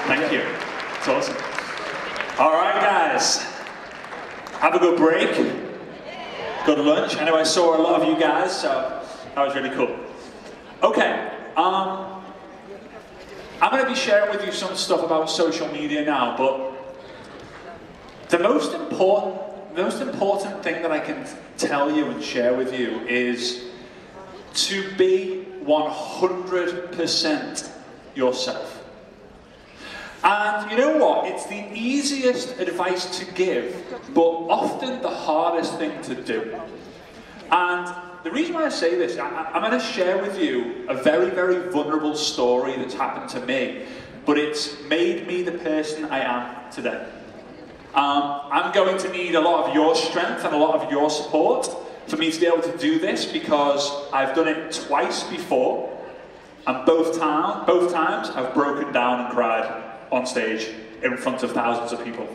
Thank you. It's awesome. All right, guys. Have a good break. Good lunch. I know I saw a lot of you guys, so that was really cool. Okay. I'm going to be sharing with you some stuff about social media now, but the most important thing that I can tell you and share with you is to be 100% yourself. And you know what? It's the easiest advice to give, but often the hardest thing to do. And the reason why I say this, I'm going to share with you a very, very vulnerable story that's happened to me, but it's made me the person I am today. I'm going to need a lot of your strength and a lot of your support for me to be able to do this, because I've done it twice before, and both times I've broken down and cried on stage in front of thousands of people.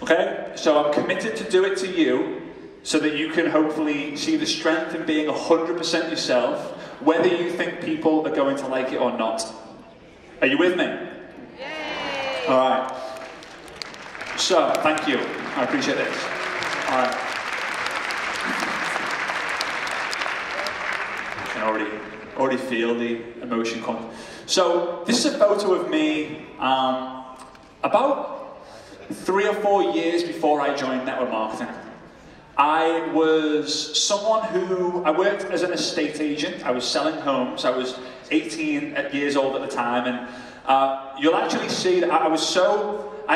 Okay? So I'm committed to do it to you, so that you can hopefully see the strength in being 100% yourself, whether you think people are going to like it or not. Are you with me? Yay! All right. So, thank you. I appreciate this. All right. I can already feel the emotion coming. So, this is a photo of me about 3 or 4 years before I joined network marketing. I was someone who, I worked as an estate agent. I was selling homes. I was 18 years old at the time, and you'll actually see that I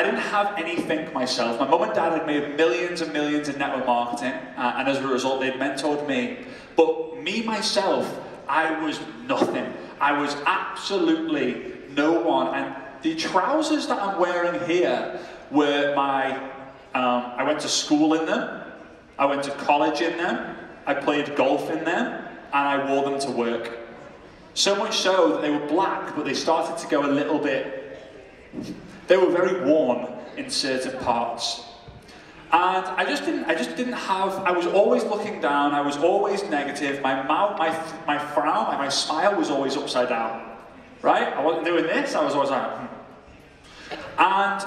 didn't have anything myself. My mum and dad had made millions and millions in network marketing, and as a result, they'd mentored me. But me, myself, I was nothing. I was absolutely no one. And the trousers that I'm wearing here were I went to school in them. I went to college in them, I played golf in them, and I wore them to work. So much so that they were black, but they started to go a little bit, they were very worn in certain parts. And I just didn't have, I was always looking down, I was always negative, my mouth, my frown, my smile was always upside down. Right? I wasn't doing this, I was always like, And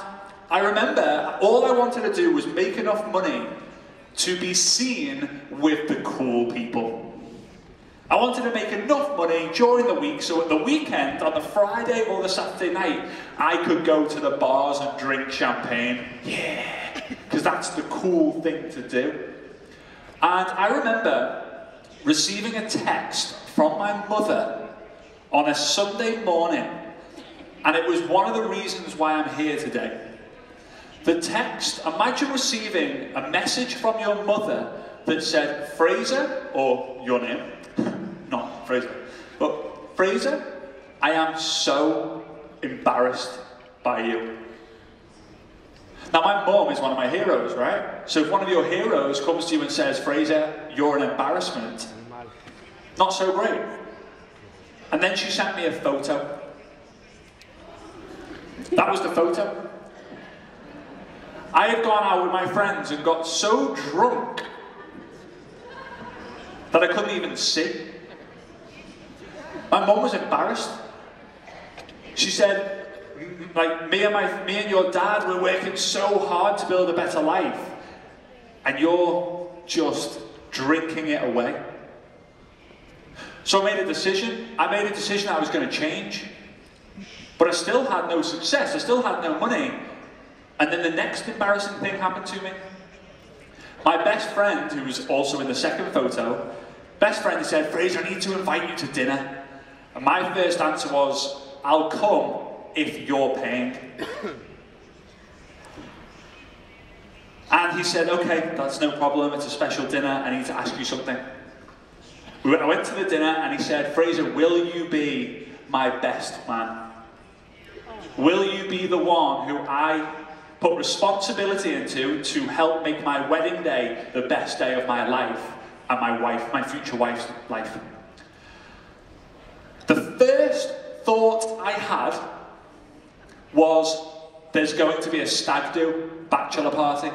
I remember, all I wanted to do was make enough money to be seen with the cool people. I wanted to make enough money during the week, so at the weekend, on the Friday or the Saturday night, I could go to the bars and drink champagne. Yeah, because that's the cool thing to do. And I remember receiving a text from my mother on a Sunday morning, and it was one of the reasons why I'm here today. The text, imagine receiving a message from your mother that said, Frazer, or your name, not Frazer, but Frazer, I am so embarrassed by you. Now my mom is one of my heroes, right? So if one of your heroes comes to you and says, Frazer, you're an embarrassment, not so great. And then she sent me a photo. That was the photo. I had gone out with my friends and got so drunk that I couldn't even see. My mum was embarrassed. She said, like, me and your dad were working so hard to build a better life, and you're just drinking it away. So I made a decision. I made a decision I was going to change. But I still had no success. I still had no money. And then the next embarrassing thing happened to me. My best friend, who was also in the second photo, best friend said, Frazer, I need to invite you to dinner. And my first answer was, I'll come if you're paying. And he said, okay, that's no problem, it's a special dinner, I need to ask you something. I went to the dinner and he said, Frazer, will you be my best man? Will you be the one who I put responsibility into to help make my wedding day the best day of my life and my future wife's life? The first thought I had was, there's going to be a stag do bachelor party.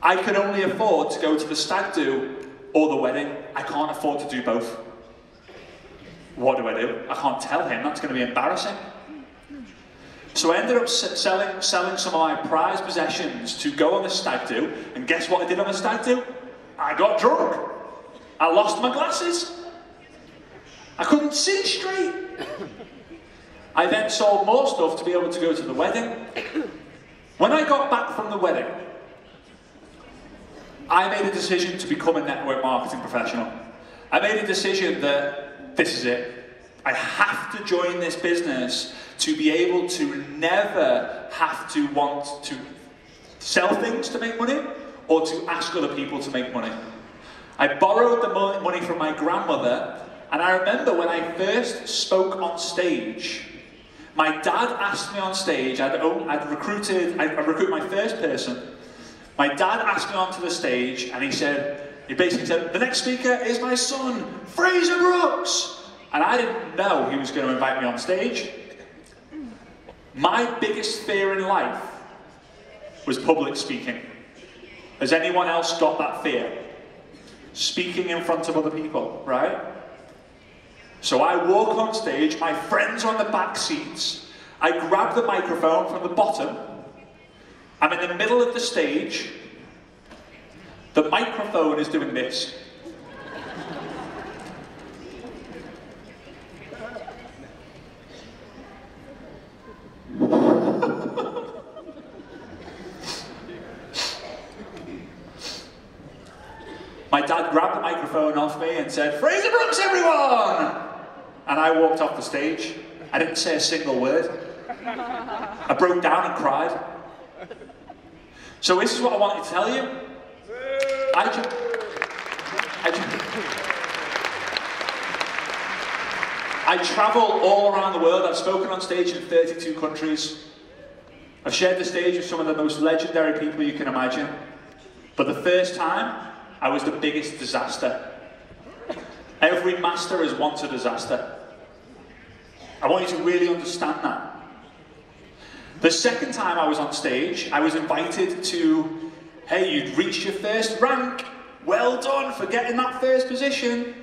I can only afford to go to the stag do or the wedding. I can't afford to do both. What do? I can't tell him, that's going to be embarrassing. So I ended up selling some of my prized possessions to go on the stag do, and guess what I did on the stag do? I got drunk. I lost my glasses. I couldn't see straight. I then sold more stuff to be able to go to the wedding. When I got back from the wedding, I made a decision to become a network marketing professional. I made a decision that this is it. I have to join this business to be able to never have to want to sell things to make money or to ask other people to make money. I borrowed the money from my grandmother, and I remember when I first spoke on stage, my dad asked me on stage, I recruited my first person. My dad asked me onto the stage, and he basically said, the next speaker is my son, Frazer Brookes. And I didn't know he was going to invite me on stage. My biggest fear in life was public speaking. Has anyone else got that fear? Speaking in front of other people, right? So I walk on stage, my friends are on the back seats, I grab the microphone from the bottom, I'm in the middle of the stage, the microphone is doing this. My dad grabbed the microphone off me and said, Frazer Brookes, everyone! And I walked off the stage. I didn't say a single word. I broke down and cried. So this is what I wanted to tell you. I travel all around the world. I've spoken on stage in 32 countries. I've shared the stage with some of the most legendary people you can imagine. But the first time, I was the biggest disaster. Every master has once a disaster. I want you to really understand that. The second time I was on stage, I was invited to, hey, you'd reached your first rank. Well done for getting that first position.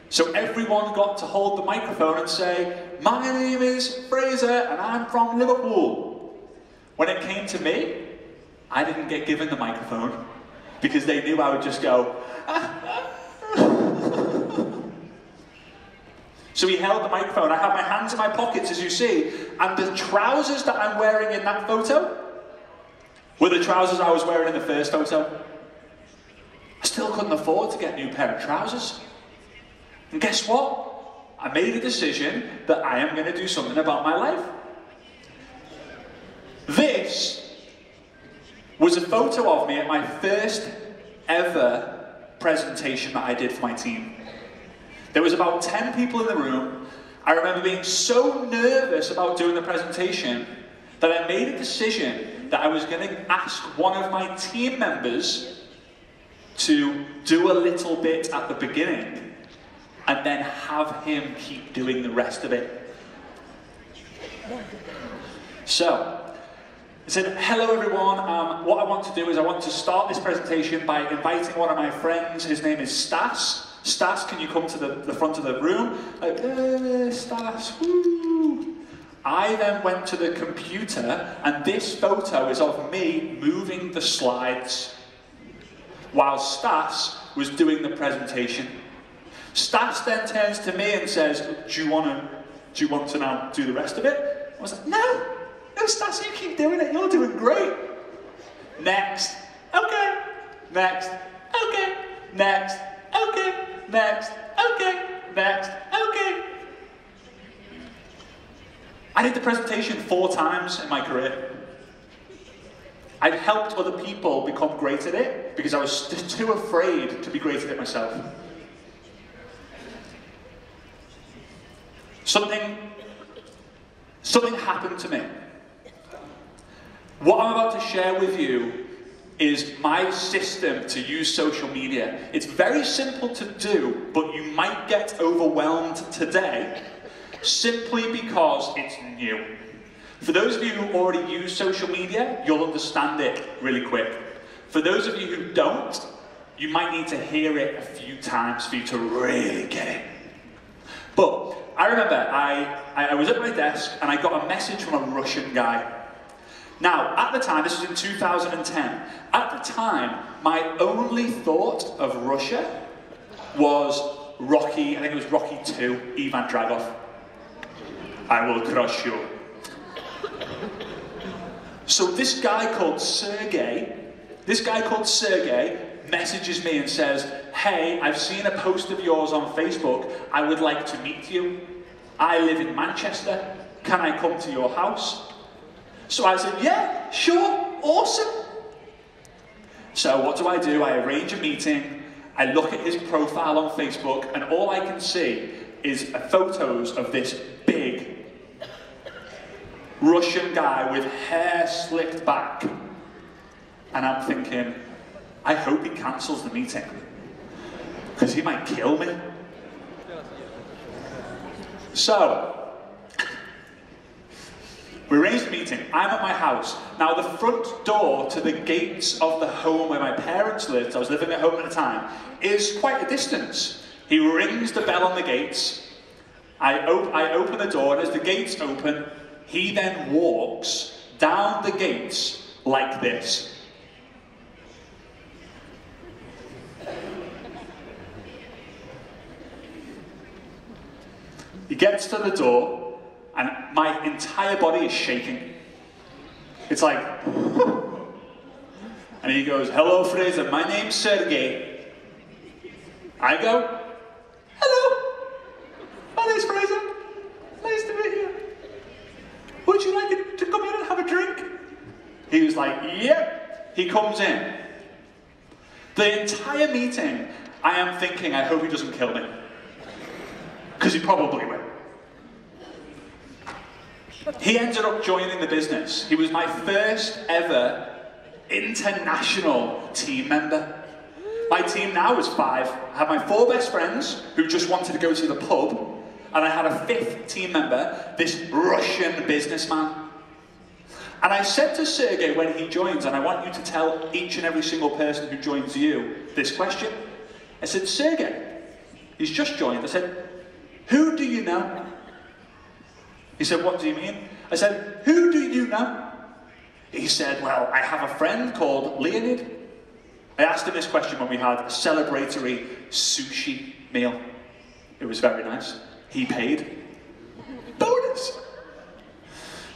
So everyone got to hold the microphone and say, my name is Frazer and I'm from Liverpool. When it came to me, I didn't get given the microphone because they knew I would just go, So he held the microphone. I had my hands in my pockets, as you see, and the trousers that I'm wearing in that photo were the trousers I was wearing in the first photo. I still couldn't afford to get a new pair of trousers. And guess what? I made a decision that I am going to do something about my life. This was a photo of me at my first ever presentation that I did for my team. There was about 10 people in the room. I remember being so nervous about doing the presentation that I made a decision that I was going to ask one of my team members to do a little bit at the beginning and then have him keep doing the rest of it. So, I said, hello everyone, what I want to do is I want to start this presentation by inviting one of my friends. His name is Stas. Stas, can you come to the front of the room? Like, Stas, woo. I then went to the computer, and this photo is of me moving the slides while Stas was doing the presentation. Stas then turns to me and says, do you want to now do the rest of it? I was like, no, Stas, you keep doing it, you're doing great. Next, okay, next, okay, next, okay, next, okay, next, okay. I did the presentation 4 times in my career. I'd helped other people become great at it because I was too afraid to be great at it myself. Something happened to me. What I'm about to share with you is my system to use social media. It's very simple to do, but you might get overwhelmed today simply because it's new. For those of you who already use social media, you'll understand it really quick. For those of you who don't, you might need to hear it a few times for you to really get it. But I remember I was at my desk and I got a message from a Russian guy. Now, at the time, this was in 2010, at the time, my only thought of Russia was Rocky, I think it was Rocky 2, Ivan Drago. I will crush you. So this guy called Sergey messages me and says, hey, I've seen a post of yours on Facebook, I would like to meet you. I live in Manchester, can I come to your house? So I said, yeah, sure, awesome. So what do? I arrange a meeting, I look at his profile on Facebook, and all I can see is photos of this big Russian guy with hair slicked back. And I'm thinking, I hope he cancels the meeting, because he might kill me. So, we arranged the meeting. I'm at my house. Now, the front door to the gates of the home where my parents lived, I was living at home at the time, is quite a distance. He rings the bell on the gates. I open the door, and as the gates open, he then walks down the gates like this. He gets to the door, and my entire body is shaking. It's like, and he goes, hello, Frazer, my name's Sergey. I go, hello, my name's Frazer, nice to meet you. Would you like to come in and have a drink? He was like, yep. He comes in. The entire meeting, I am thinking, I hope he doesn't kill me. Because he probably will. He ended up joining the business. He was my first ever international team member. My team now is 5. I had my 4 best friends who just wanted to go to the pub, and I had a 5th team member, this Russian businessman. And I said to Sergey when he joins, and I want you to tell each and every single person who joins you this question. I said, Sergey, he's just joined. I said, who do you know? He said, what do you mean? I said, who do you know? He said, well, I have a friend called Leonid. I asked him this question when we had a celebratory sushi meal. It was very nice. He paid. Bonus!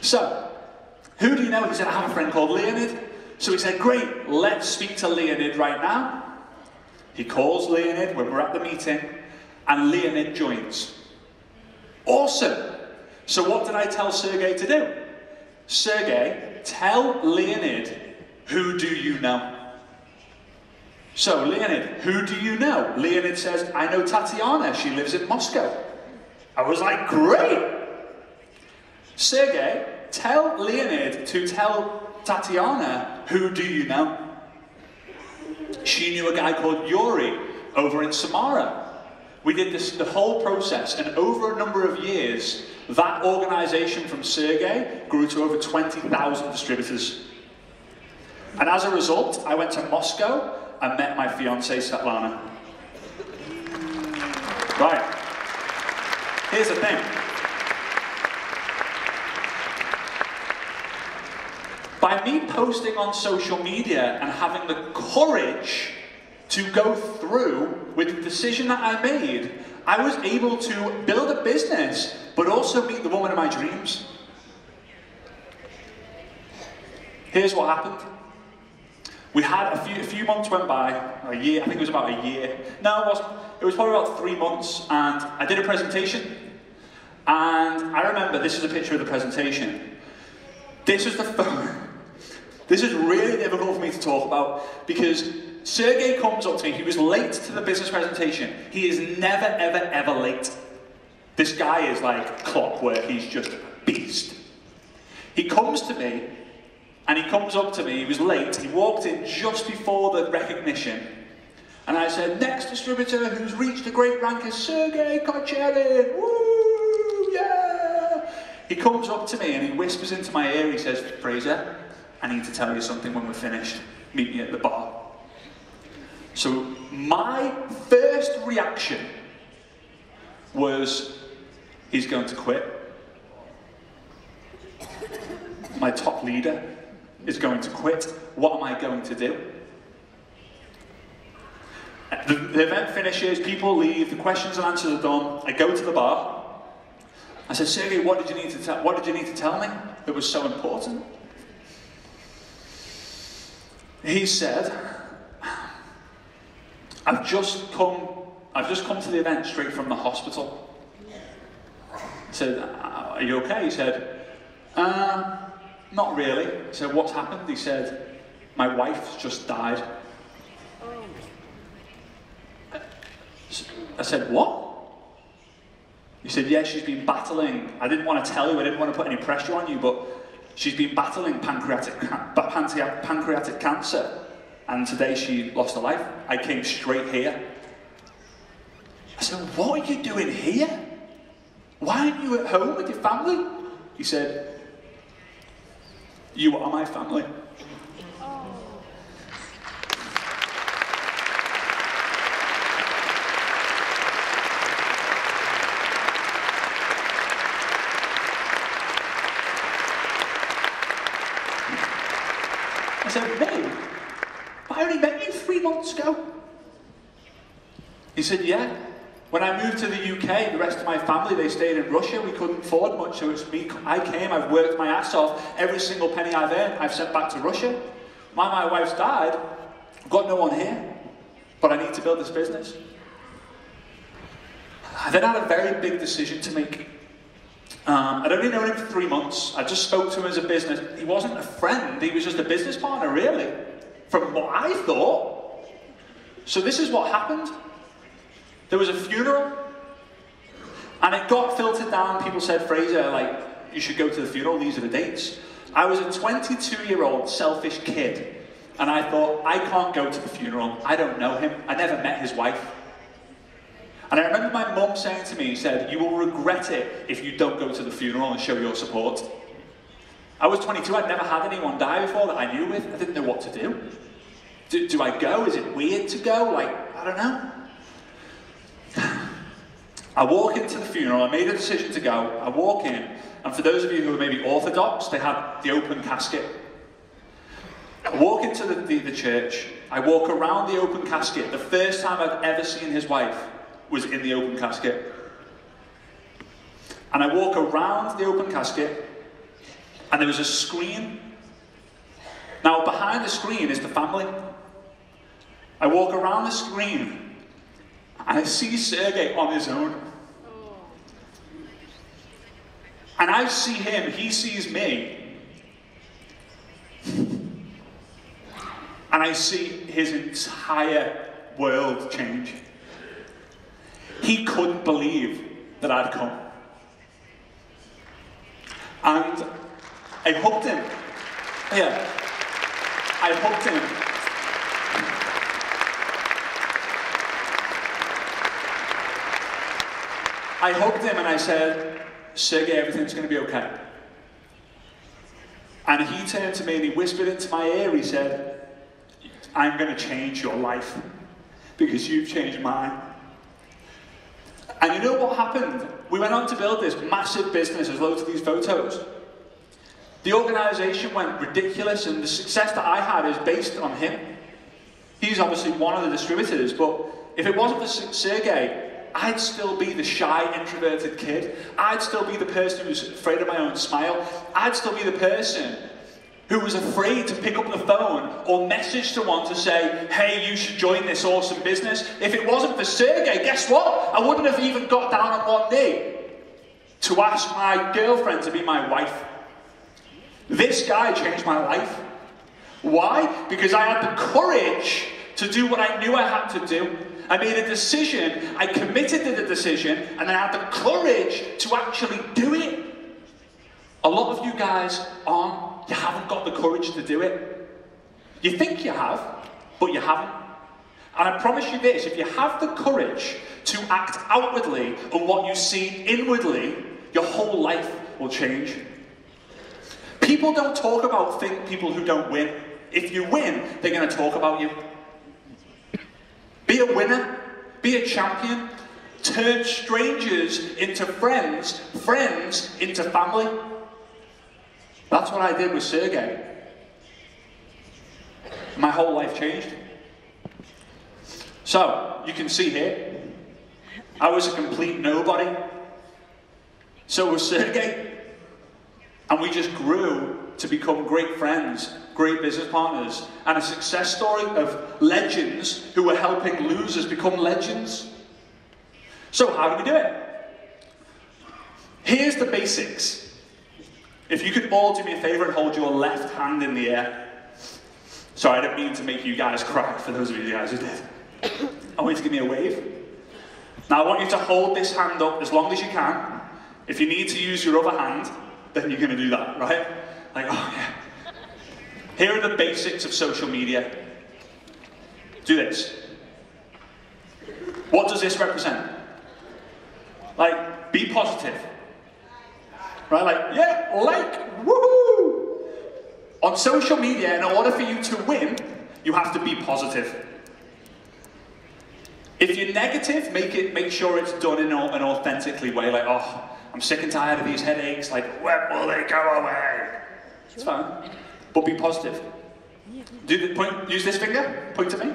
So, who do you know? He said, I have a friend called Leonid. So he said, great, let's speak to Leonid right now. He calls Leonid when we're at the meeting, and Leonid joins. Awesome! So what did I tell Sergey to do? Sergey, tell Leonid, who do you know? So, Leonid, who do you know? Leonid says, I know Tatiana, she lives in Moscow. I was like, great! Sergey, tell Leonid to tell Tatiana, who do you know? She knew a guy called Yuri over in Samara. We did this, the whole process, and over a number of years, that organization from Sergey grew to over 20,000 distributors. And as a result, I went to Moscow and met my fiancée, Svetlana. Right. Here's the thing. By me posting on social media and having the courage to go through with the decision that I made, I was able to build a business, but also meet the woman of my dreams. Here's what happened. We had a few months went by, a year, I think it was about a year. No, it wasn't. It was probably about 3 months, and I did a presentation. And I remember, this is a picture of the presentation. This was the phone. This is really difficult for me to talk about, because Sergey comes up to me, he was late to the business presentation. He is never, ever, ever late. This guy is like clockwork, he's just a beast. He comes to me, and he comes up to me, he was late, he walked in just before the recognition, and I said, next distributor who's reached a great rank is Sergey Kocherin, woo, yeah! He comes up to me and he whispers into my ear, he says, Frazer, I need to tell you something when we're finished, meet me at the bar. So my first reaction was, he's going to quit. My top leader is going to quit. What am I going to do? The event finishes, people leave, the questions and answers are done. I go to the bar. I said, Sergey, what did you need to tell me that was so important? He said, I've just come to the event straight from the hospital. I said, are you okay? He said, not really. I said, what's happened? He said, my wife's just died. I said, what? He said, yeah, she's been battling. I didn't want to tell you, I didn't want to put any pressure on you, but she's been battling pancreatic cancer. And today she lost her life. I came straight here. I said, what are you doing here? Why aren't you at home with your family? He said, you are my family. I said, me? I only met you 3 months ago. He said, yeah. When I moved to the UK, the rest of my family, they stayed in Russia. We couldn't afford much, so it's me. I came, I've worked my ass off. Every single penny I've earned, I've sent back to Russia. My wife's died. I've got no one here. But I need to build this business. I then had a very big decision to make. I'd only known him for 3 months. I just spoke to him as a business. He wasn't a friend, he was just a business partner, really. From what I thought. So this is what happened. There was a funeral, and it got filtered down. People said, Frazer, like, you should go to the funeral, these are the dates. I was a 22-year-old selfish kid, and I thought, I can't go to the funeral. I don't know him. I never met his wife. And I remember my mum saying to me, he said, you will regret it if you don't go to the funeral and show your support. I was 22, I'd never had anyone die before that I knew with. I didn't know what to do. Do I go? Is it weird to go? Like, I don't know. I walk into the funeral, I made a decision to go, I walk in, and for those of you who are maybe Orthodox, they had the open casket. I walk into the church, I walk around the open casket. The first time I've ever seen his wife was in the open casket. And I walk around the open casket, and there was a screen. Now behind the screen is the family. I walk around the screen, and I see Sergey on his own. And I see him, he sees me. And I see his entire world change. He couldn't believe that I'd come. And I hugged him. Yeah. I hugged him. I hugged him and I said, Sergey, everything's going to be okay. And he turned to me and he whispered into my ear, he said, I'm going to change your life because you've changed mine. And you know what happened? We went on to build this massive business. There's loads of these photos. The organisation went ridiculous, and the success that I had is based on him. He's obviously one of the distributors, but if it wasn't for Sergey, I'd still be the shy, introverted kid. I'd still be the person who's afraid of my own smile. I'd still be the person who was afraid to pick up the phone or message someone to say, hey, you should join this awesome business. If it wasn't for Sergey, guess what? I wouldn't have even got down on one knee to ask my girlfriend to be my wife. This guy changed my life. Why? Because I had the courage to do what I knew I had to do. I made a decision, I committed to the decision, and I had the courage to actually do it. A lot of you guys you haven't got the courage to do it. You think you have, but you haven't. And I promise you this, if you have the courage to act outwardly on what you see inwardly, your whole life will change. People don't talk about people who don't win. If you win, they're going to talk about you. Be a winner. Be a champion. Turn strangers into friends, friends into family. That's what I did with Sergey. My whole life changed. So, you can see here, I was a complete nobody. So was Sergey. And we just grew to become great friends, great business partners, and a success story of legends who were helping losers become legends. So how do we do it? Here's the basics. If you could all do me a favor and hold your left hand in the air. Sorry, I didn't mean to make you guys cry, for those of you guys who did. I want you to give me a wave. Now I want you to hold this hand up as long as you can. If you need to use your other hand, then you're going to do that, right? Like, oh yeah. Here are the basics of social media. Do this. What does this represent? Like, be positive. Right, like, yeah, like, woohoo! On social media, in order for you to win, you have to be positive. If you're negative, make sure it's done in an authentically way, like, oh, I'm sick and tired of these headaches, like, when will they go away? It's fine, but be positive. Use this finger, point to me.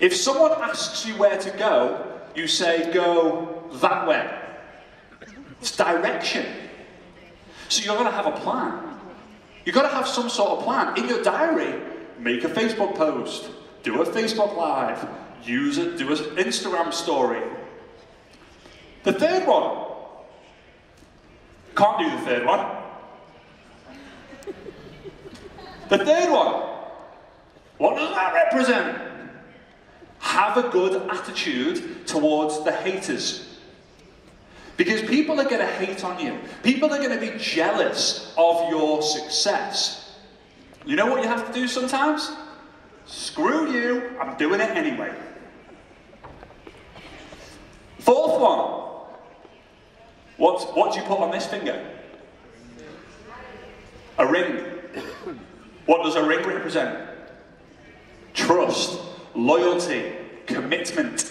If someone asks you where to go, you say, go that way. It's direction. So you're going to have a plan. You've got to have some sort of plan. In your diary, make a Facebook post, do a Facebook Live, use it, do an Instagram story. The third one. Can't do the third one. The third one. What does that represent? Have a good attitude towards the haters. Because people are going to hate on you. People are going to be jealous of your success. You know what you have to do sometimes? Screw you, I'm doing it anyway. Fourth one. What do you put on this finger? A ring. What does a ring represent? Trust, loyalty, commitment,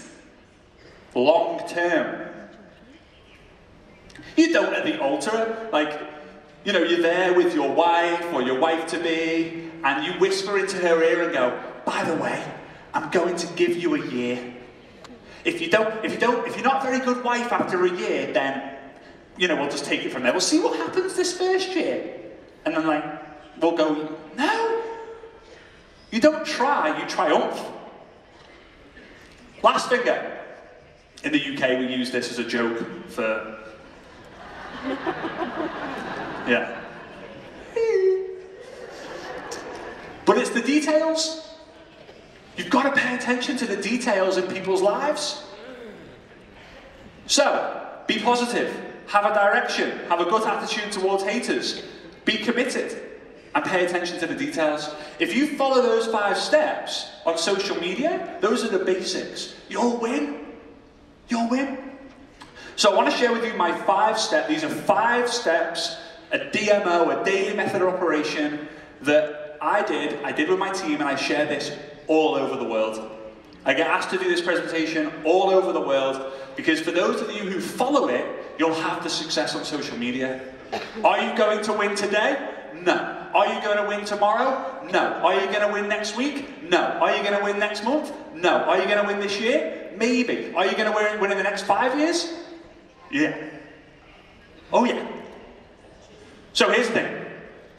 long term. You don't at the altar, like, you know, you're there with your wife or your wife-to-be, and you whisper into her ear and go, by the way, I'm going to give you a year. If you're not a very good wife after a year, then, you know, we'll just take it from there. We'll see what happens this first year. And then, like, we'll go, no. You don't try, you triumph. Last finger. In the UK, we use this as a joke for... yeah. But it's the details. You've got to pay attention to the details in people's lives. So, be positive, have a direction, have a good attitude towards haters, be committed, and pay attention to the details. If you follow those 5 steps on social media, those are the basics. You'll win. You'll win. So I want to share with you my 5 steps. These are 5 steps, a DMO, a daily method of operation, that I did with my team, and I share this all over the world. I get asked to do this presentation all over the world, because for those of you who follow it, you'll have the success on social media. Are you going to win today? No. Are you going to win tomorrow? No. Are you going to win next week? No. Are you going to win next month? No. Are you going to win this year? Maybe. Are you going to win in the next 5 years? Yeah. Oh yeah. So here's the thing.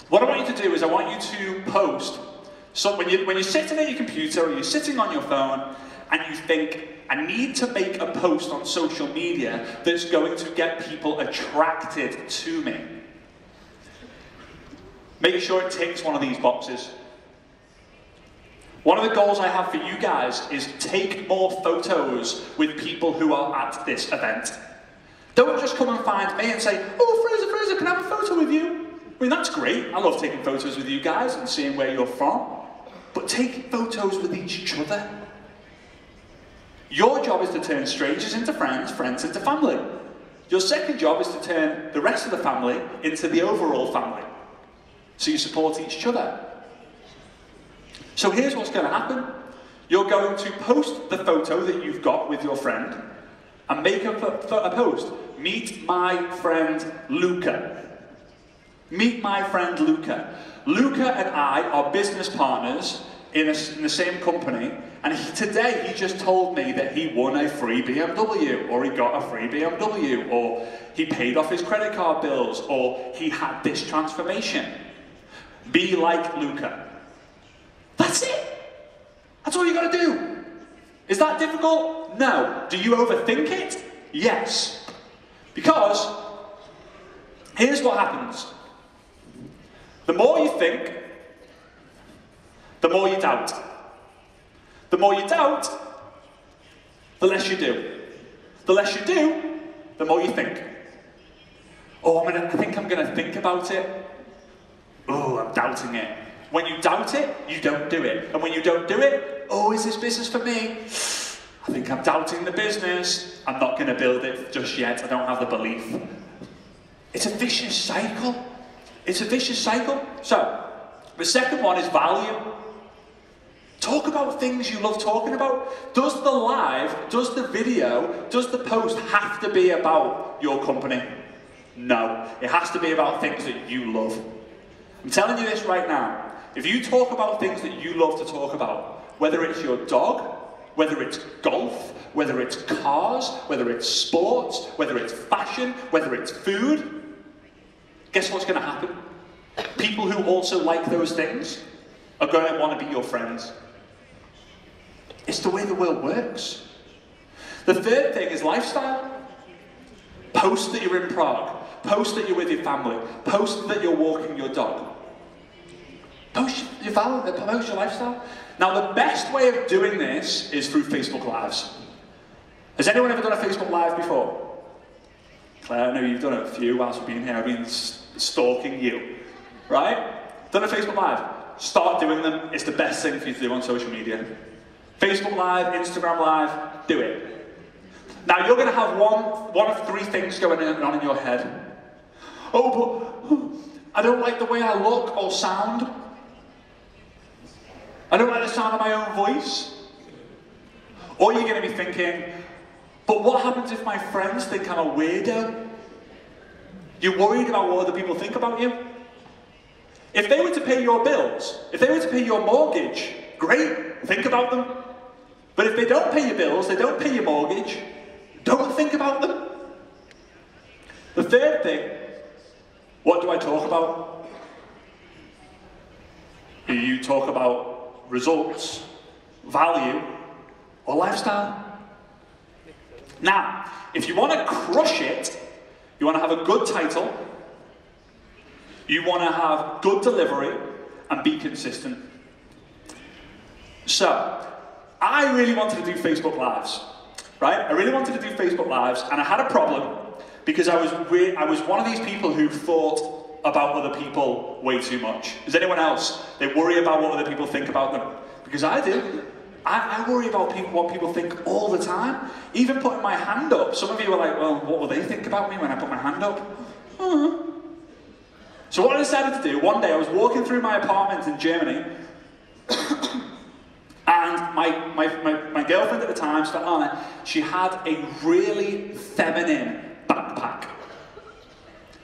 What I want you to do is I want you to post. So when you're sitting at your computer or you're sitting on your phone and you think, I need to make a post on social media that's going to get people attracted to me. Make sure it ticks one of these boxes. One of the goals I have for you guys is take more photos with people who are at this event. Don't just come and find me and say, oh, Frazer, can I have a photo with you? I mean, that's great. I love taking photos with you guys and seeing where you're from. But take photos with each other. Your job is to turn strangers into friends, friends into family. Your second job is to turn the rest of the family into the overall family. So you support each other. So here's what's going to happen. You're going to post the photo that you've got with your friend and make a post. Meet my friend Luca. Meet my friend Luca. Luca and I are business partners in the same company, and today he just told me that he won a free BMW, or he got a free BMW, or he paid off his credit card bills, or he had this transformation. Be like Luca. That's it. That's all you got to do. Is that difficult? No. Do you overthink it? Yes. Because here's what happens. The more you think, the more you doubt. The more you doubt, the less you do. The less you do, the more you think. Oh, I think I'm going to think about it. Oh, I'm doubting it. When you doubt it, you don't do it. And when you don't do it, oh, is this business for me? I think I'm doubting the business. I'm not going to build it just yet. I don't have the belief. It's a vicious cycle. It's a vicious cycle. So, the second one is value. Talk about things you love talking about. Does the live, does the video, does the post have to be about your company? No. It has to be about things that you love. I'm telling you this right now. If you talk about things that you love to talk about, whether it's your dog, whether it's golf, whether it's cars, whether it's sports, whether it's fashion, whether it's food, guess what's going to happen? People who also like those things are going to want to be your friends. It's the way the world works. The third thing is lifestyle. Post that you're in Prague. Post that you're with your family. Post that you're walking your dog. Post your value, post your lifestyle. Now, the best way of doing this is through Facebook Lives. Has anyone ever done a Facebook Live before? Claire, I know you've done a few whilst we've been here. I've been stalking you. Right? Done a Facebook Live. Start doing them. It's the best thing for you to do on social media. Facebook Live, Instagram Live, do it. Now, you're going to have one of three things going on in your head. Oh, but I don't like the way I look or sound. I don't like the sound of my own voice. Or you're going to be thinking, but what happens if my friends think I'm a weirdo? You're worried about what other people think about you? If they were to pay your bills, if they were to pay your mortgage, great, think about them. But if they don't pay your bills, they don't pay your mortgage, don't think about them. The third thing, what do I talk about? Do you talk about results, value, or lifestyle? Now, if you want to crush it, you want to have a good title, you want to have good delivery, and be consistent. So, I really wanted to do Facebook Lives, right? I really wanted to do Facebook Lives, and I had a problem because I was one of these people who thought about other people way too much. Is anyone else? They worry about what other people think about them. Because I do. I worry about what people think all the time. Even putting my hand up. Some of you are like, well, what will they think about me when I put my hand up? So what I decided to do, one day I was walking through my apartment in Germany, and my girlfriend at the time, Svetlana, she had a really feminine backpack.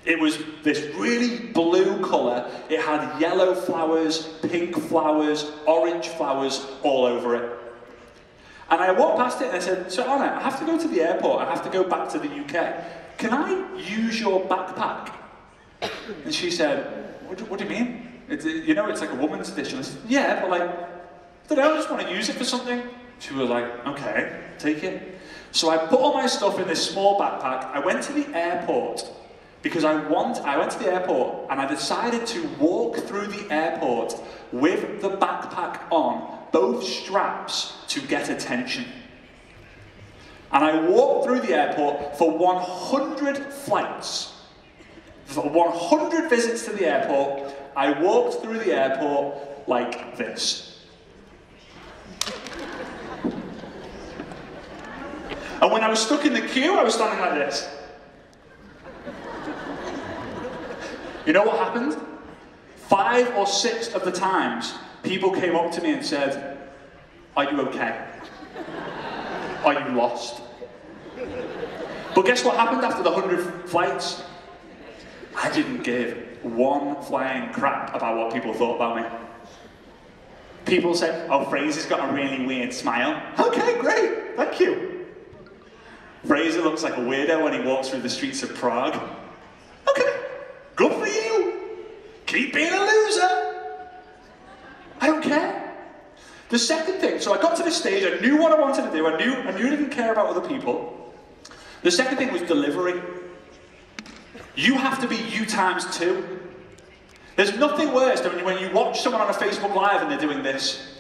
It was this really blue colour. It had yellow flowers, pink flowers, orange flowers all over it. And I walked past it and I said, Svetlana, I have to go to the airport. I have to go back to the UK. Can I use your backpack? And she said, what do you mean? It's like a woman's edition. I said, yeah, but I just want to use it for something. She was like, okay, take it. So I put all my stuff in this small backpack. I went to the airport because I went to the airport and I decided to walk through the airport with the backpack on, both straps, to get attention. And I walked through the airport for 100 flights. For 100 visits to the airport, I walked through the airport like this. And when I was stuck in the queue, I was standing like this. You know what happened? 5 or 6 of the times, people came up to me and said, Are you okay? Are you lost? But guess what happened after the 100 flights? I didn't give one flying crap about what people thought about me. People said, oh, Frazer's got a really weird smile. Okay, great, thank you. Frazer looks like a weirdo when he walks through the streets of Prague. Okay, good for you. Keep being a loser. I don't care. The second thing, so I got to this stage, I knew what I wanted to do, I knew I didn't care about other people. The second thing was delivery. You have to be you times 2. There's nothing worse than when you watch someone on a Facebook Live and they're doing this.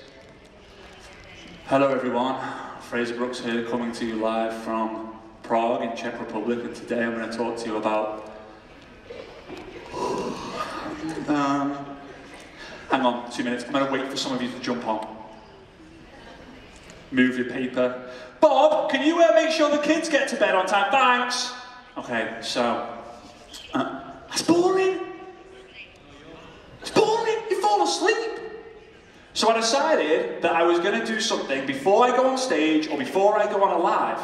Hello everyone, Frazer Brookes here, coming to you live from Prague in Czech Republic, and today I'm going to talk to you about... hang on, 2 minutes, I'm going to wait for some of you to jump on. Move your paper. Bob, can you make sure the kids get to bed on time? Thanks! Okay, so... that's boring! It's boring, you fall asleep! So I decided that I was going to do something before I go on stage or before I go on a live,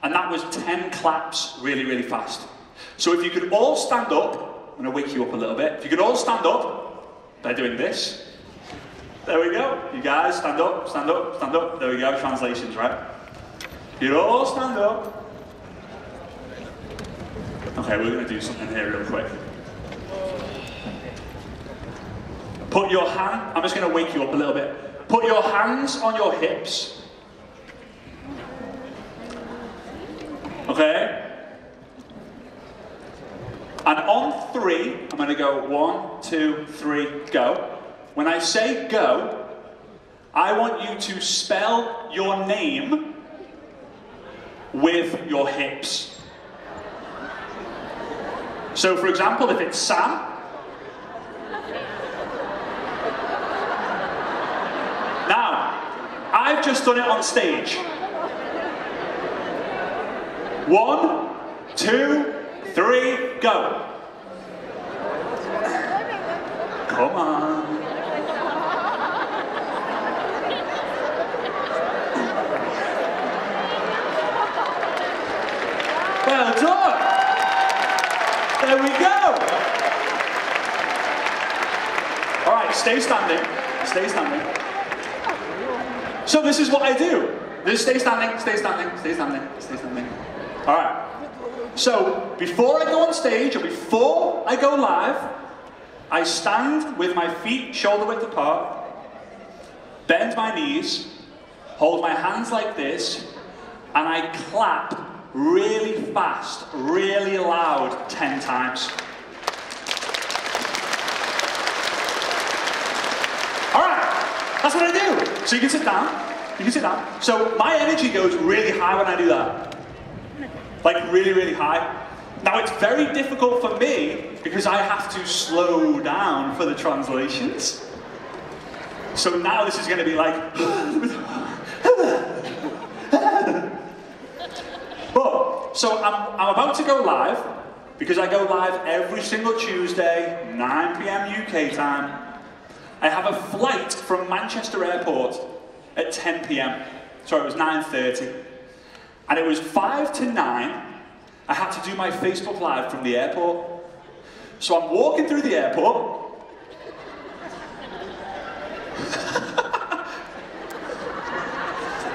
and that was 10 claps really, really fast. So if you could all stand up, I'm going to wake you up a little bit, if you could all stand up by doing this. There we go. You guys, stand up, stand up, stand up. There we go, translations, right? You all stand up. Okay, we're going to do something here real quick. Put your hand, I'm just going to wake you up a little bit. Put your hands on your hips. Okay? And on 3, I'm going to go 1, 2, 3, go. When I say go, I want you to spell your name with your hips. So for example, if it's Sam, now, I've just done it on stage. 1, 2, 3, go. Come on. Well done. There we go. All right, stay standing. Stay standing. So this is what I do. Just stay standing, stay standing, stay standing, stay standing. All right. So before I go on stage or before I go live, I stand with my feet shoulder width apart, bend my knees, hold my hands like this, and I clap really fast, really loud 10 times. All right, that's what I do. So you can sit down. You can sit down. So my energy goes really high when I do that. Like really, really high. Now it's very difficult for me because I have to slow down for the translations. So now this is going to be like... But, so I'm about to go live because I go live every single Tuesday, 9 PM UK time. I have a flight from Manchester Airport at 10 PM. Sorry, it was 9:30. And it was 5 to 9. I had to do my Facebook Live from the airport. So I'm walking through the airport.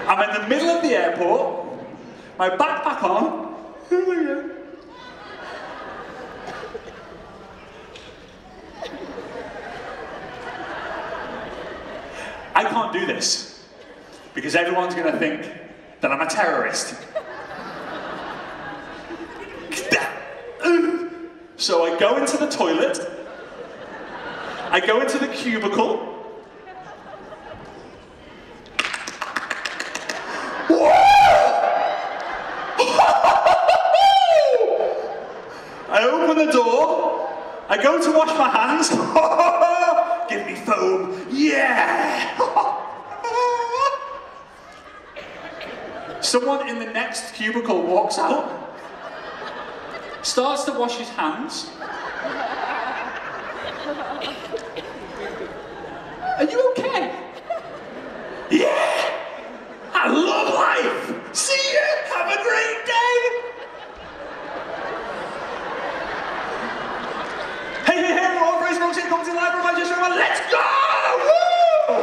I'm in the middle of the airport, my backpack on. I can't do this because everyone's going to think that I'm a terrorist. So I go into the toilet, I go into the cubicle, I open the door, I go to wash my hands, give me foam, yeah! Someone in the next cubicle walks out, starts to wash his hands. Are you okay? Yeah! coming to live from Manchester, everyone. Let's go! Woo!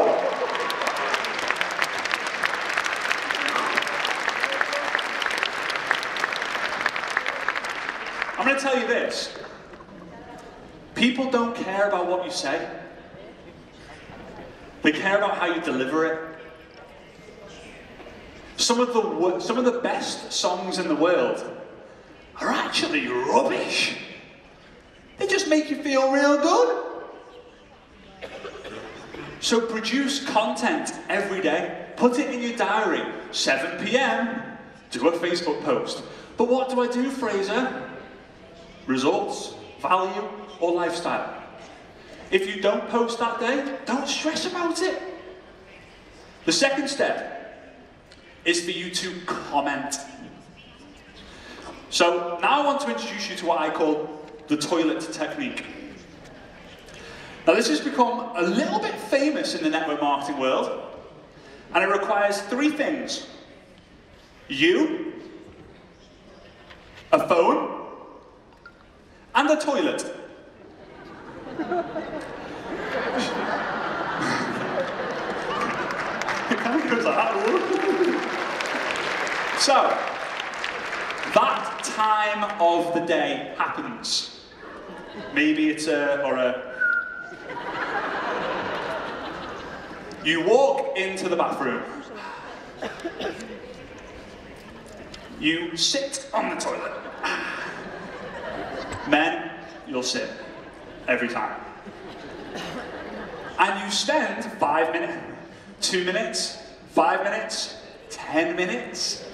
I'm going to tell you this. People don't care about what you say. They care about how you deliver it. Some of the best songs in the world are actually rubbish. They just make you feel real good. So produce content every day. Put it in your diary. 7 PM, do a Facebook post. But what do I do, Fraser? Results, value, or lifestyle. If you don't post that day, don't stress about it. The second step is for you to comment. So now I want to introduce you to what I call the toilet technique. Now this has become a little bit famous in the network marketing world, and it requires 3 things. You, a phone, and a toilet. It kind of goes like that. So, that time of the day happens. Maybe it's You walk into the bathroom. You sit on the toilet. Men, you'll sit every time. And you spend 5 minutes, 2 minutes, 5 minutes, 10 minutes.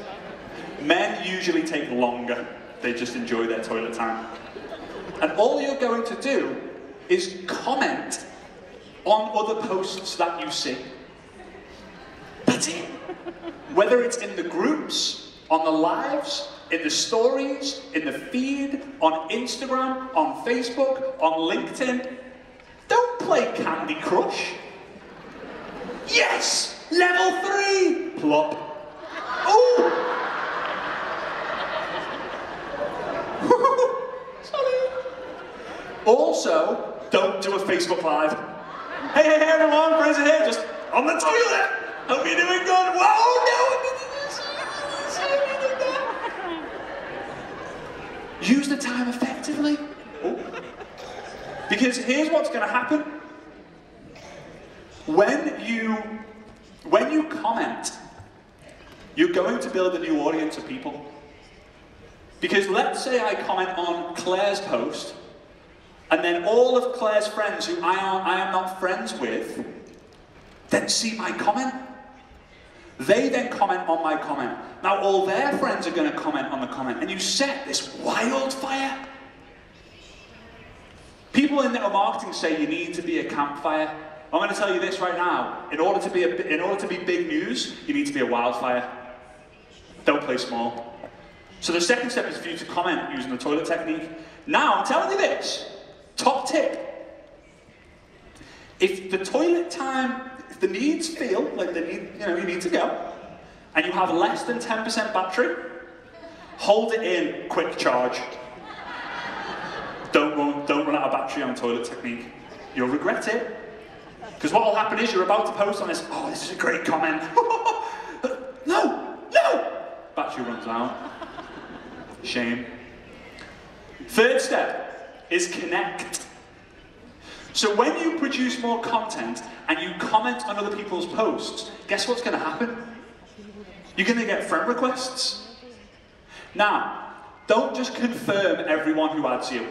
Men usually take longer. They just enjoy their toilet time. And all you're going to do is comment on other posts that you see. That's it. Whether it's in the groups, on the lives, in the stories, in the feed, on Instagram, on Facebook, on LinkedIn. Don't play Candy Crush. Yes! Level 3! Plop. Ooh! Sorry. Also, don't do a Facebook Live. Hey, everyone, Frazer here, just on the toilet. Hope you're doing good. Whoa, no! Use the time effectively. Oh. Because here's what's going to happen. When you comment, you're going to build a new audience of people. Because let's say I comment on Claire's post, and then all of Claire's friends who I am not friends with, then see my comment. They then comment on my comment. Now all their friends are going to comment on the comment, and you set this wildfire. People in network marketing say you need to be a campfire. I'm going to tell you this right now. In order to be big news, you need to be a wildfire. Don't play small. So the second step is for you to comment using the toilet technique. Now I'm telling you this. Top tip. If the toilet time, if the needs feel like they need, you need to go, and you have less than 10% battery, hold it in, quick charge. Don't run out of battery on toilet technique. You'll regret it. Because what will happen is you're about to post on this, oh, this is a great comment. No! Battery runs out. Shame. Third step is connect. So when you produce more content and you comment on other people's posts, guess what's going to happen? You're going to get friend requests. Now, don't just confirm everyone who adds you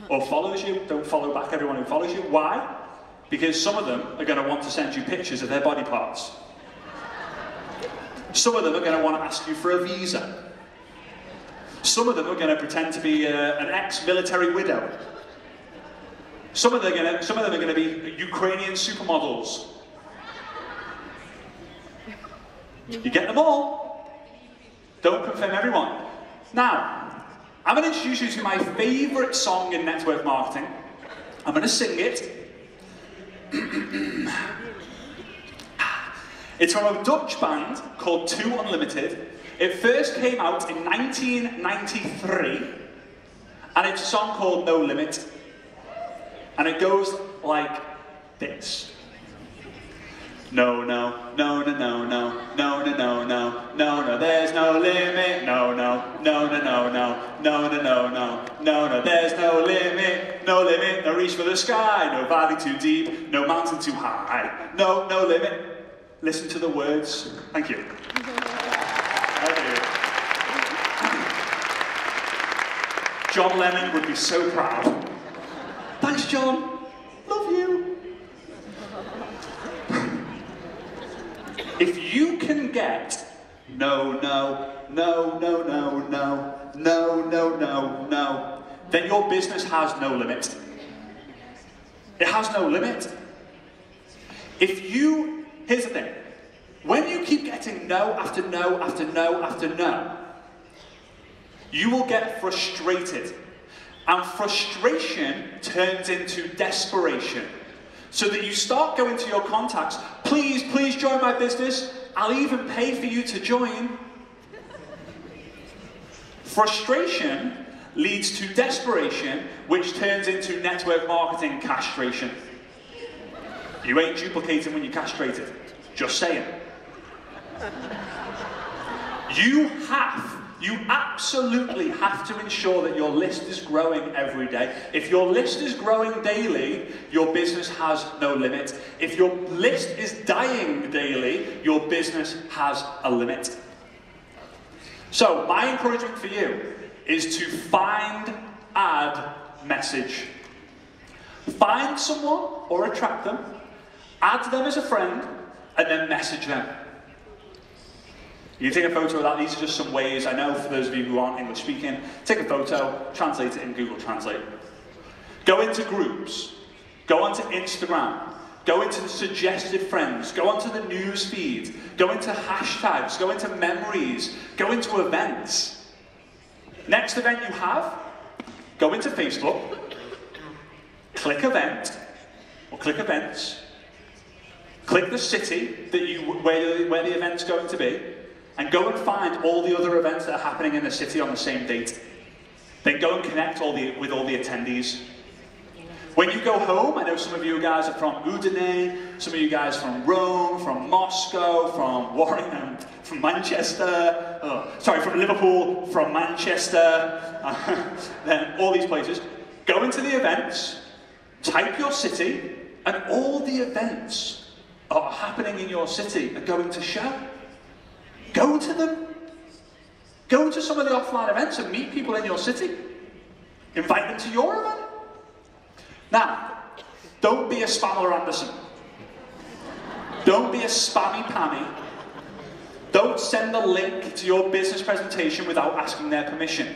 or follows you. Don't follow back everyone who follows you. Why? Because some of them are going to want to send you pictures of their body parts. Some of them are going to want to ask you for a visa. Some of them are going to pretend to be an ex-military widow. Some of them are going to be Ukrainian supermodels. You get them all. Don't confirm everyone. Now, I'm going to introduce you to my favourite song in network marketing. I'm going to sing it. It's from a Dutch band called Two Unlimited. It first came out in 1993, and it's a song called No Limit. And it goes like this. No, no, no, no, no, no, no, no, no, no, no, no, there's no limit. No, no, no, no, no, no, no, no, no, no, no, no, there's no limit. No limit, no reach for the sky. No valley too deep, no mountain too high. No, no limit. Listen to the words. Thank you. Thank you. John Lennon would be so proud. Thanks, John. Love you. If you can get no, no, no, no, no, no, no, no, no, no, then your business has no limit. It has no limit. Here's the thing. When you keep getting no after no after no after no, you will get frustrated. And frustration turns into desperation. So that you start going to your contacts, please, please join my business. I'll even pay for you to join. Frustration leads to desperation, which turns into network marketing castration. You ain't duplicating when you're castrated. Just saying. You absolutely have to ensure that your list is growing every day. If your list is growing daily, your business has no limit. If your list is dying daily, your business has a limit. So, my encouragement for you is to find, add, message. Find someone or attract them, add them as a friend, and then message them. You take a photo of that. These are just some ways. I know for those of you who aren't English speaking, take a photo, translate it in Google Translate. Go into groups. Go onto Instagram. Go into the suggested friends. Go onto the news feed. Go into hashtags. Go into memories. Go into events. Next event you have, go into Facebook. Click event, or click events. Click the city where the event's going to be. And go and find all the other events that are happening in the city on the same date. Then go and connect with all the attendees. When you go home, I know some of you guys are from Udine, some of you guys from Rome, from Moscow, from Warrington, from Manchester, from Liverpool, from Manchester, then all these places. Go into the events, type your city, and all the events that are happening in your city are going to show. Go to them. Go to some of the offline events and meet people in your city. Invite them to your event. Now, don't be a Spammer Anderson. Don't be a spammy Pammy. Don't send the link to your business presentation without asking their permission.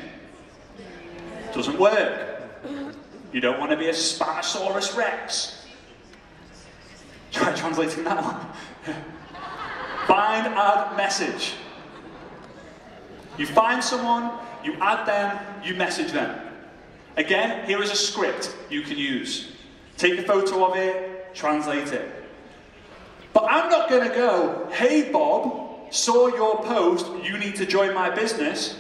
Doesn't work. You don't want to be a Spanosaurus Rex. Try translating that one. Find, add, message. You find someone, you add them, you message them. Again, here is a script you can use. Take a photo of it, translate it. But I'm not going to go, hey Bob, saw your post, you need to join my business.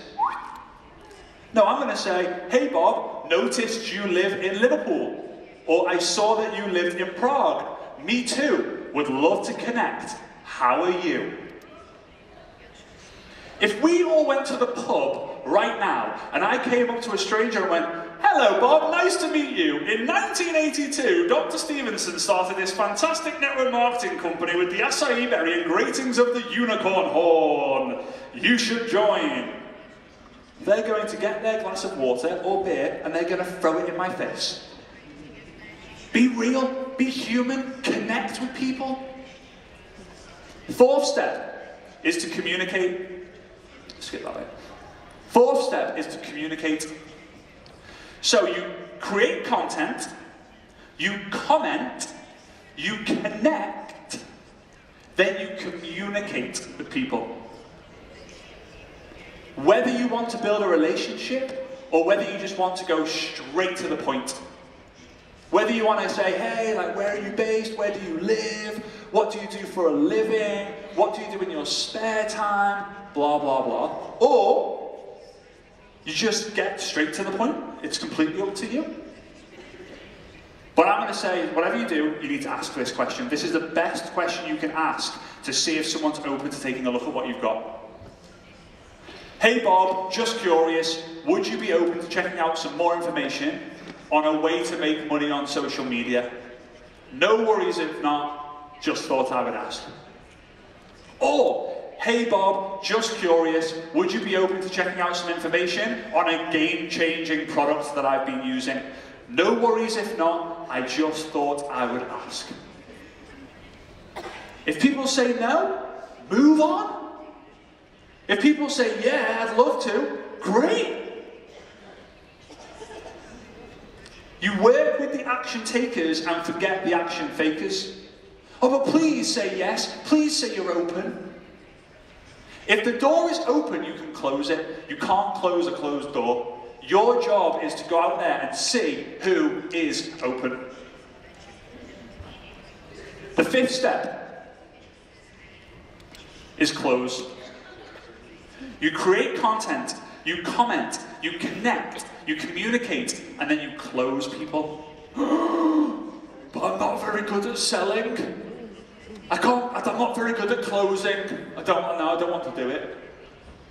No, I'm going to say, hey Bob, noticed you live in Liverpool. Or I saw that you lived in Prague. Me too, would love to connect. How are you? If we all went to the pub right now, and I came up to a stranger and went, hello Bob, nice to meet you. In 1982, Dr. Stevenson started this fantastic network marketing company with the acai berry and gratings of the unicorn horn. You should join. They're going to get their glass of water or beer and they're going to throw it in my face. Be real, be human, connect with people. Fourth step is to communicate. Skip that way. Fourth step is to communicate. So you create content, you comment, you connect, then you communicate with people. Whether you want to build a relationship or whether you just want to go straight to the point. Whether you want to say, hey, like, where are you based? Where do you live? What do you do for a living? What do you do in your spare time? Blah, blah, blah. Or you just get straight to the point. It's completely up to you. But But I'm going to say, whatever you do, you need to ask this question. This is the best question you can ask to see if someone's open to taking a look at what you've got. Hey Bob, just curious, would you be open to checking out some more information on a way to make money on social media? No worries if not, just thought I would ask. Or, hey Bob, just curious, would you be open to checking out some information on a game-changing product that I've been using? No worries if not, I just thought I would ask. If people say no, move on. If people say, yeah, I'd love to, great. You work with the action takers and forget the action fakers. Oh, but please say yes. Please say you're open. If the door is open, you can close it. You can't close a closed door. Your job is to go out there and see who is open. The fifth step is close. You create content, you comment, you connect, you communicate, and then you close people. But I'm not very good at selling. I'm not very good at closing. I don't want to do it.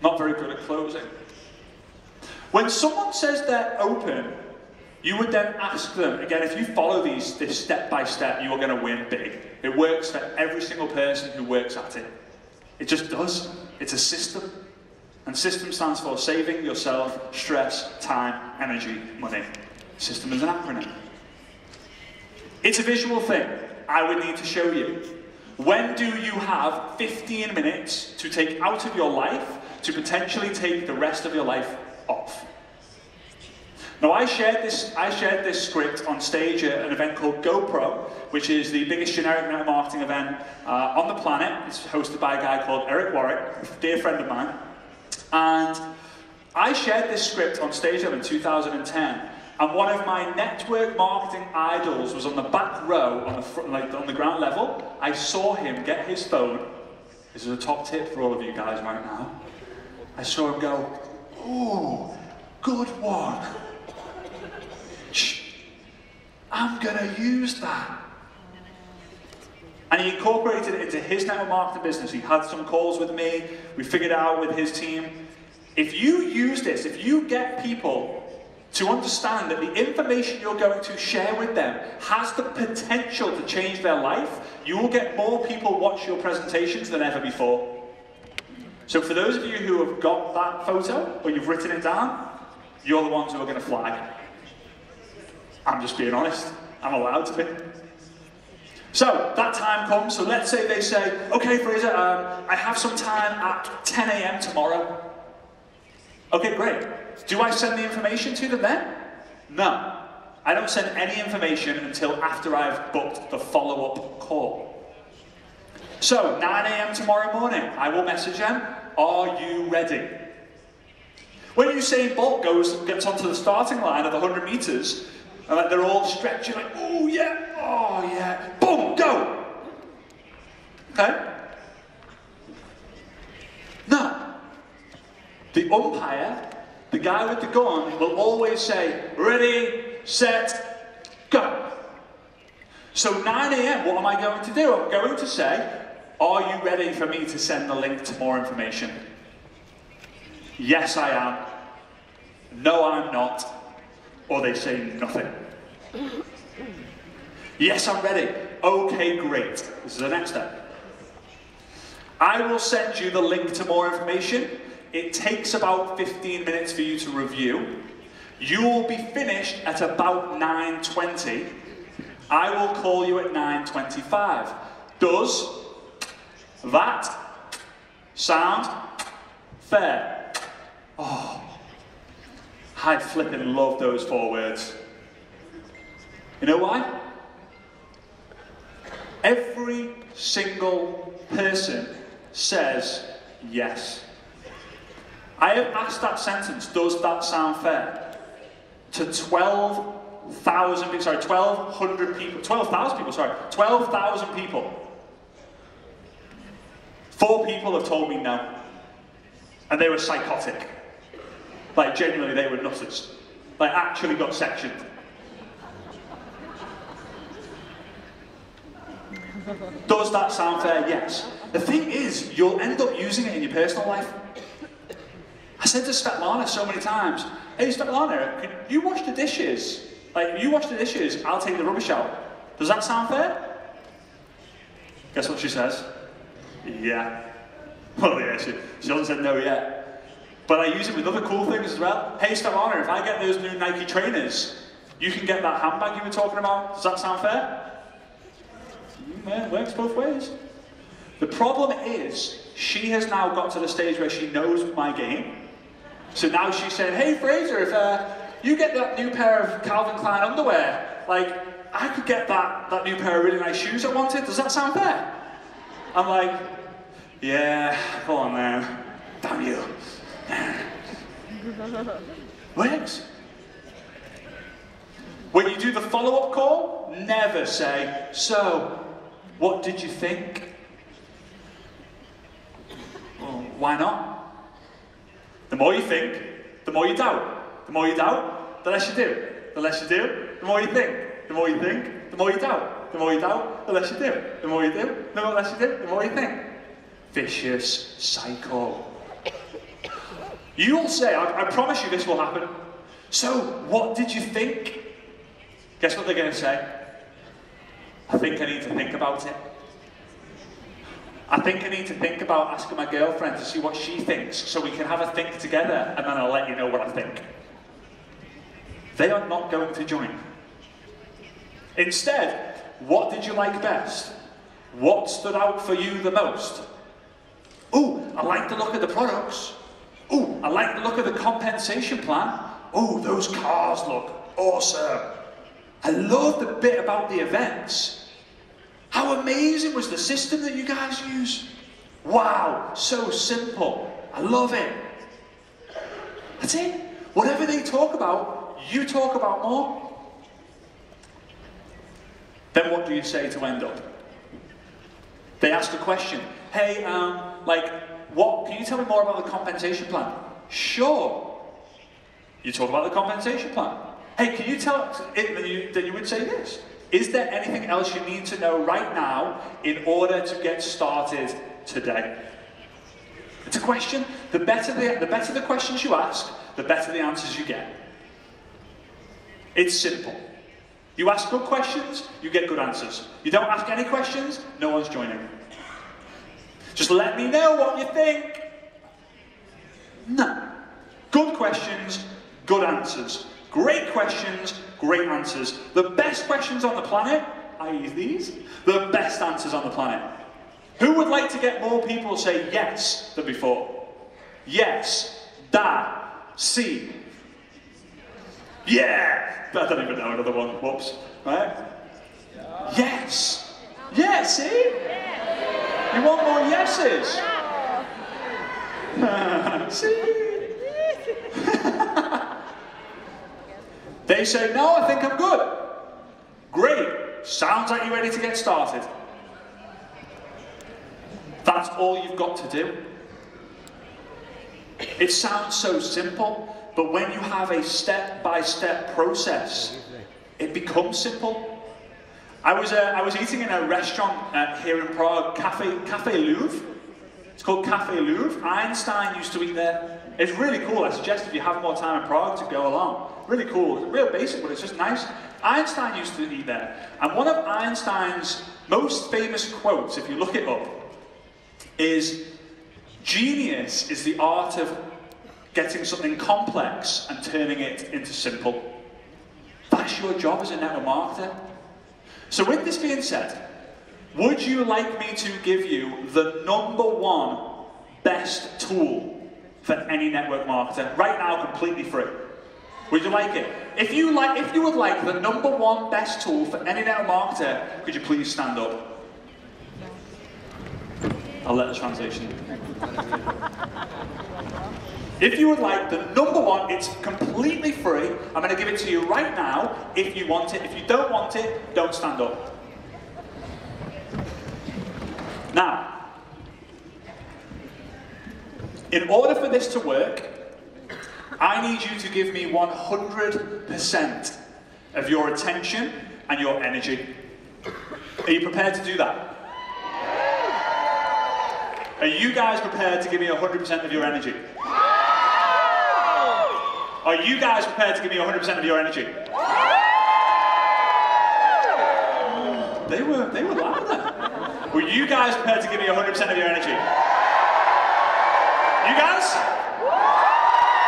Not very good at closing. When someone says they're open, you would then ask them, again, if you follow this step by step, you are going to win big. It works for every single person who works at it. It just does. It's a system. And system stands for saving yourself stress, time, energy, money. System is an acronym. It's a visual thing. I would need to show you. When do you have 15 minutes to take out of your life to potentially take the rest of your life off? Now, I shared this script on stage at an event called GoPro, which is the biggest generic network marketing event on the planet. It's hosted by a guy called Eric Warwick, a dear friend of mine. And I shared this script on stage in 2010, and one of my network marketing idols was on the back row, on the front, on the ground level. I saw him get his phone. This is a top tip for all of you guys right now. I saw him go, ooh, good one. Shh, I'm gonna use that. And he incorporated it into his network marketing business. He had some calls with me. We figured it out with his team. If you use this, if you get people to understand that the information you're going to share with them has the potential to change their life, you will get more people watch your presentations than ever before. So for those of you who have got that photo, or you've written it down, you're the ones who are going to flag. I'm just being honest. I'm allowed to be. So, that time comes, so let's say they say, okay Frazer, I have some time at 10 a.m. tomorrow. Okay, great. Do I send the information to them then? No. I don't send any information until after I've booked the follow-up call. So, 9 a.m. tomorrow morning, I will message them, are you ready? When Usain Bolt gets onto the starting line of the 100 meters, and they're all stretching like, oh yeah, boom, go! Okay? No. The umpire, the guy with the gun, will always say, ready, set, go. So 9 a.m., what am I going to do? I'm going to say, are you ready for me to send the link to more information? Yes, I am. No, I'm not. Or they say nothing. Yes, I'm ready. Okay, great. This is the next step. I will send you the link to more information. It takes about 15 minutes for you to review. You will be finished at about 9:20. I will call you at 9:25. Does that sound fair? Oh, I flipping love those 4 words. You know why? Every single person says yes. I have asked that sentence, does that sound fair? To 12,000 people, sorry, 1,200 people, 12,000 people, sorry, 12,000 people. 4 people have told me no. And they were psychotic. Like, genuinely, they were nutters. Like, actually got sectioned. Does that sound fair? Yes. The thing is, you'll end up using it in your personal life. I said to Svetlana so many times, hey Svetlana, could you wash the dishes? Like, you wash the dishes, I'll take the rubbish out. Does that sound fair? Guess what she says? Yeah. Well, yeah, she hasn't said no yet. But I use it with other cool things as well. Hey Svetlana, if I get those new Nike trainers, you can get that handbag you were talking about. Does that sound fair? Yeah, it works both ways. The problem is, she has now got to the stage where she knows my game. So now she's saying, hey Frazer, if you get that new pair of Calvin Klein underwear, like, I could get that new pair of really nice shoes I wanted. Does that sound fair? I'm like, yeah, go on then. Damn you. Works. When you do the follow-up call, never say, so, what did you think? Well, why not? The more you think, the more you doubt. The more you doubt, the less you do. The less you do, the more you think. The more you think, the more you doubt. The more you doubt, the less you do. The more you do, the less you do, the more you think. Vicious cycle. You'll say, I promise you this will happen. So, what did you think? Guess what they're going to say? I think I need to think about it. I think I need to think about asking my girlfriend to see what she thinks, so we can have a think together, and then I'll let you know what I think. They are not going to join. Instead, what did you like best? What stood out for you the most? Ooh, I like the look of the products. Ooh, I like the look of the compensation plan. Ooh, those cars look awesome. I love the bit about the events. How amazing was the system that you guys use? Wow, so simple. I love it. That's it. Whatever they talk about, you talk about more. Then what do you say to end up? They ask a question. Hey, can you tell me more about the compensation plan? Sure. You talk about the compensation plan. Hey, can you tell it, then you would say this. Is there anything else you need to know right now in order to get started today? It's a question. The better the questions you ask, the better the answers you get. It's simple. You ask good questions, you get good answers. You don't ask any questions, no one's joining. Just let me know what you think. No. Good questions, good answers. Great questions, great answers. The best questions on the planet, i.e. these, the best answers on the planet. Who would like to get more people say yes than before? Yes, da, si. Yeah! I don't even know another one, whoops. Right? Yes! Yeah, see? You want more yeses? See? They say, no, I think I'm good. Great. Sounds like you're ready to get started. That's all you've got to do. It sounds so simple, but when you have a step-by-step process, it becomes simple. I was eating in a restaurant here in Prague, Café Louvre. It's called Café Louvre. Einstein used to eat there. It's really cool. I suggest if you have more time in Prague to go along. Really cool. It's real basic, but it's just nice. Einstein used to eat there. And one of Einstein's most famous quotes, if you look it up, is, genius is the art of getting something complex and turning it into simple. That's your job as a network marketer. So with this being said, would you like me to give you the #1 best tool for any network marketer, right now, completely free? Would you like it? If you would like the #1 best tool for any network marketer, could you please stand up? I'll let the translation. If you would like the #1, it's completely free. I'm going to give it to you right now if you want it. If you don't want it, don't stand up. Now, in order for this to work, I need you to give me 100% of your attention and your energy. Are you prepared to do that? Are you guys prepared to give me 100% of your energy? Are you guys prepared to give me 100% of your energy? They were louder. Were you guys prepared to give me 100% of your energy? You guys?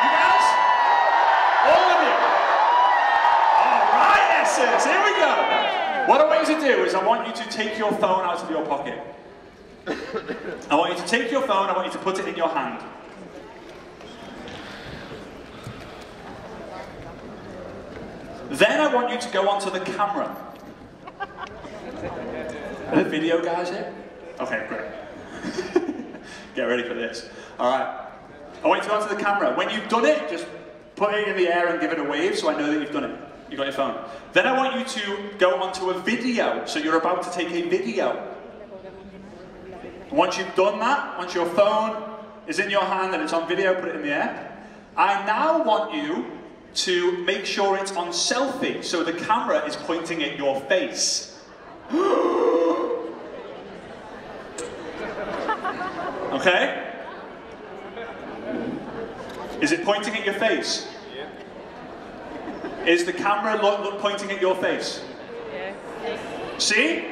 You guys? All of you? Alright, Essence, here we go. What I want you to do is I want you to take your phone out of your pocket. I want you to take your phone, I want you to put it in your hand. Then I want you to go onto the camera. Are the video guys here? Okay, great. Get ready for this. Alright. I want you to go onto the camera. When you've done it, just put it in the air and give it a wave so I know that you've done it. You've got your phone. Then I want you to go onto a video. So you're about to take a video. Once you've done that, once your phone is in your hand and it's on video, put it in the air. I now want you to make sure it's on selfie, so the camera is pointing at your face. Okay? Is it pointing at your face? Is the camera pointing at your face? See?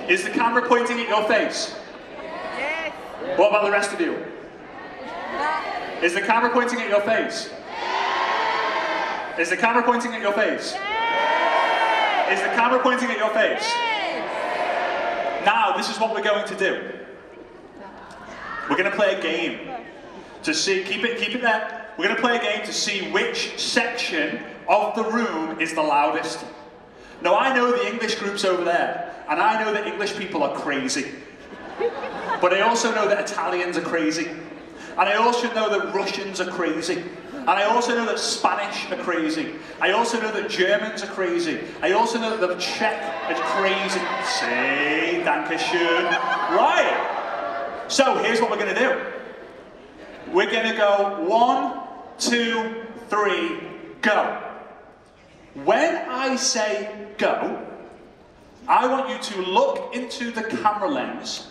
Is the camera pointing at your face? Yes. What about the rest of you? Is the camera pointing at your face? Is the camera pointing at your face? Is the camera pointing at your face? Now, this is what we're going to do. We're going to play a game to see, keep it there. We're going to play a game to see which section of the room is the loudest. Now, I know the English group's over there, and I know that English people are crazy. But I also know that Italians are crazy. And I also know that Russians are crazy. And I also know that Spanish are crazy. I also know that Germans are crazy. I also know that the Czech is crazy. See, danke schön. Right. So here's what we're going to do. We're going to go 1, 2, 3, go. When I say go, I want you to look into the camera lens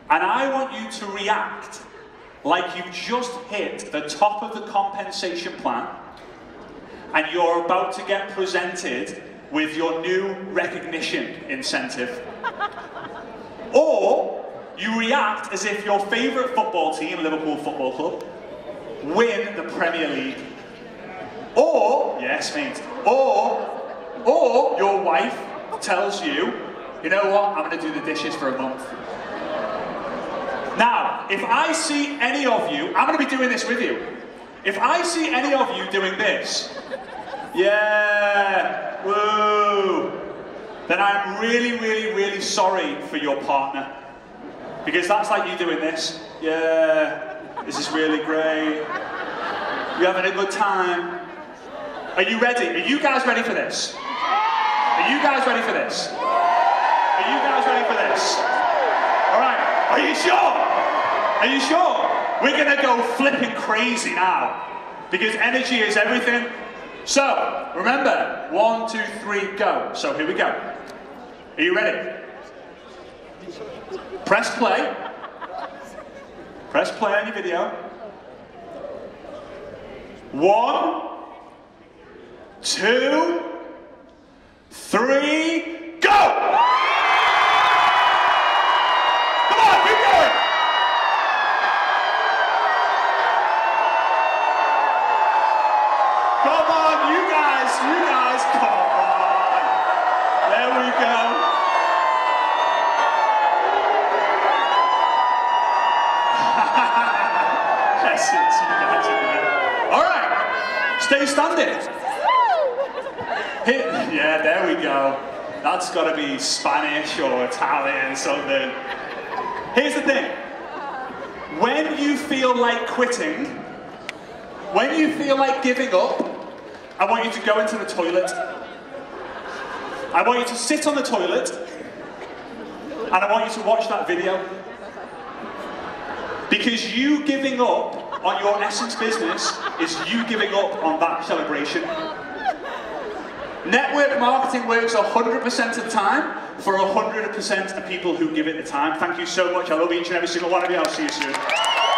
and I want you to react like you've just hit the top of the compensation plan and you're about to get presented with your new recognition incentive. Or you react as if your favourite football team, Liverpool Football Club, win the Premier League. Or, yes mate, or your wife tells you, you know what, I'm going to do the dishes for a month. Now, if I see any of you, I'm going to be doing this with you. If I see any of you doing this, yeah, woo, then I'm really, really, really sorry for your partner. Because that's like you doing this. Yeah, this is really great. You're having a good time. Are you ready? Are you guys ready for this? Are you guys ready for this? Are you guys ready for this? All right, are you sure? Are you sure? We're gonna go flipping crazy now. Because energy is everything. So, remember, 1, 2, 3, go. So here we go. Are you ready? Press play. Press play on your video. 1, 2, 3, go! Come on, keep going! Come on, you guys, come on! There we go. Essence, you guys are good. All right, stay standing. Yeah, there we go. That's got to be Spanish or Italian, something. Here's the thing. When you feel like quitting, when you feel like giving up, I want you to go into the toilet. I want you to sit on the toilet, and I want you to watch that video. Because you giving up on your Essence business is you giving up on that celebration. Network marketing works 100% of the time, for 100% of people who give it the time. Thank you so much. I love each and every single one of you. I'll see you soon.